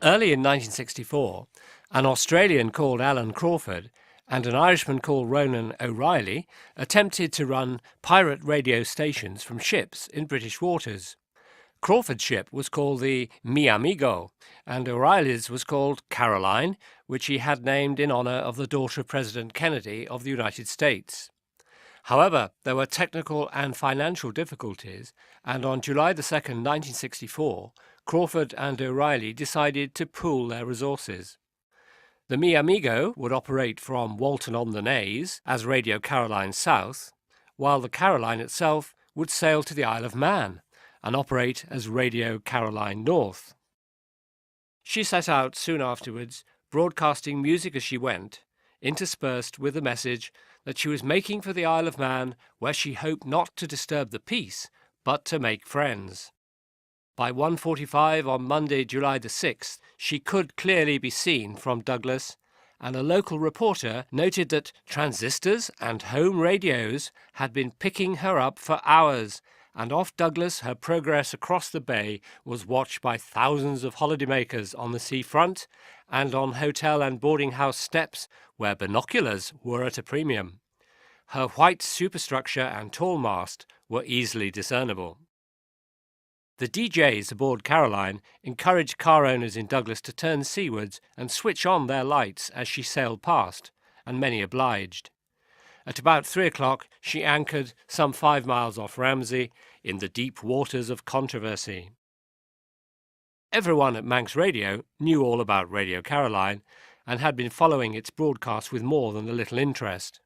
Early in 1964, an Australian called Alan Crawford and an Irishman called Ronan O'Reilly attempted to run pirate radio stations from ships in British waters. Crawford's ship was called the Mi Amigo, and O'Reilly's was called Caroline, which he had named in honour of the daughter of President Kennedy of the United States. However, there were technical and financial difficulties, and on July 2, 1964, Crawford and O'Reilly decided to pool their resources. The Mi Amigo would operate from Walton-on-the-Naze as Radio Caroline South, while the Caroline itself would sail to the Isle of Man and operate as Radio Caroline North. She set out soon afterwards, broadcasting music as she went, interspersed with the message that she was making for the Isle of Man, where she hoped not to disturb the peace, but to make friends. By 1:45 on Monday, July the 6th, she could clearly be seen from Douglas, and a local reporter noted that transistors and home radios had been picking her up for hours, and off Douglas her progress across the bay was watched by thousands of holidaymakers on the seafront and on hotel and boarding house steps where binoculars were at a premium. Her white superstructure and tall mast were easily discernible. The DJs aboard Caroline encouraged car owners in Douglas to turn seawards and switch on their lights as she sailed past, and many obliged. At about 3 o'clock she anchored some 5 miles off Ramsey in the deep waters of controversy. Everyone at Manx Radio knew all about Radio Caroline and had been following its broadcast with more than a little interest.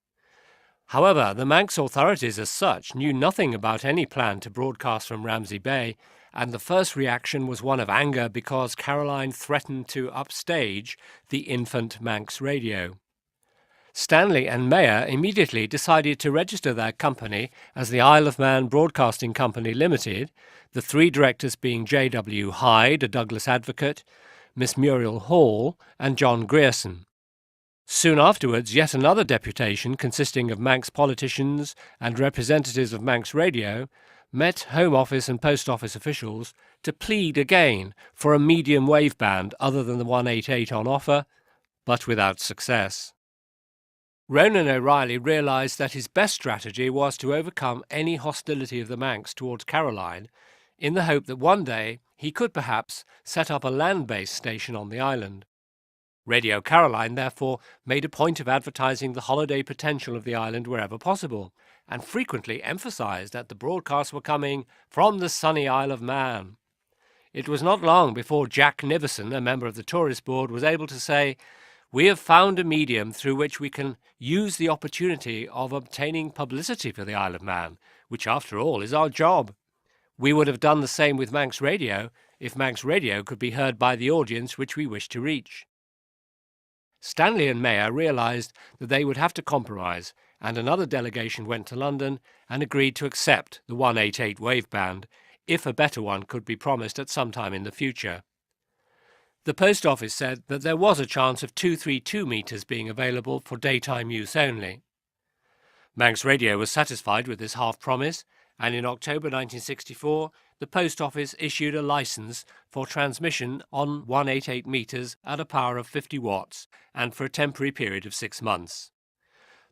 However, the Manx authorities as such knew nothing about any plan to broadcast from Ramsey Bay, and the first reaction was one of anger because Caroline threatened to upstage the infant Manx Radio. Stanley and Mayer immediately decided to register their company as the Isle of Man Broadcasting Company Limited, the 3 directors being J.W. Hyde, a Douglas advocate, Miss Muriel Hall, and John Grierson. Soon afterwards, yet another deputation consisting of Manx politicians and representatives of Manx Radio met Home Office and Post Office officials to plead again for a medium wave band other than the 188 on offer, but without success. Ronan O'Reilly realised that his best strategy was to overcome any hostility of the Manx towards Caroline, in the hope that one day he could perhaps set up a land-based station on the island. Radio Caroline, therefore, made a point of advertising the holiday potential of the island wherever possible, and frequently emphasised that the broadcasts were coming from the sunny Isle of Man. It was not long before Jack Nivison, a member of the Tourist Board, was able to say, "We have found a medium through which we can use the opportunity of obtaining publicity for the Isle of Man, which after all is our job. We would have done the same with Manx Radio if Manx Radio could be heard by the audience which we wish to reach." Stanley and Mayer realised that they would have to compromise, and another delegation went to London and agreed to accept the 188 wave band if a better one could be promised at some time in the future. The Post Office said that there was a chance of 232 metres being available for daytime use only. Manx Radio was satisfied with this half-promise, and in October 1964 the Post Office issued a licence for transmission on 188 metres at a power of 50 watts and for a temporary period of 6 months.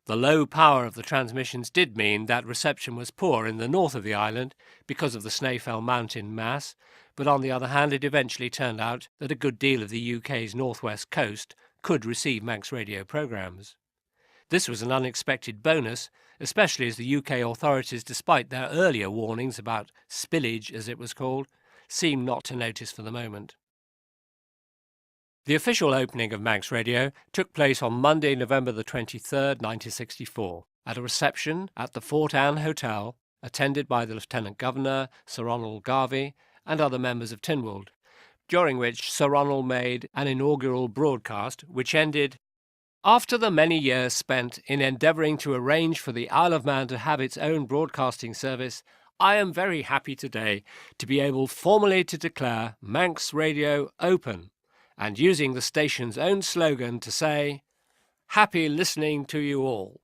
The low power of the transmissions did mean that reception was poor in the north of the island because of the Snaefell mountain mass, but on the other hand it eventually turned out that a good deal of the UK's northwest coast could receive Manx Radio programmes. This was an unexpected bonus, especially as the UK authorities, despite their earlier warnings about spillage, as it was called, seemed not to notice for the moment. The official opening of Manx Radio took place on Monday, November the 23rd, 1964, at a reception at the Fort Anne Hotel, attended by the Lieutenant Governor, Sir Ronald Garvey, and other members of Tynwald, during which Sir Ronald made an inaugural broadcast which ended, "After the many years spent in endeavouring to arrange for the Isle of Man to have its own broadcasting service, I am very happy today to be able formally to declare Manx Radio open, and using the station's own slogan to say, Happy listening to you all.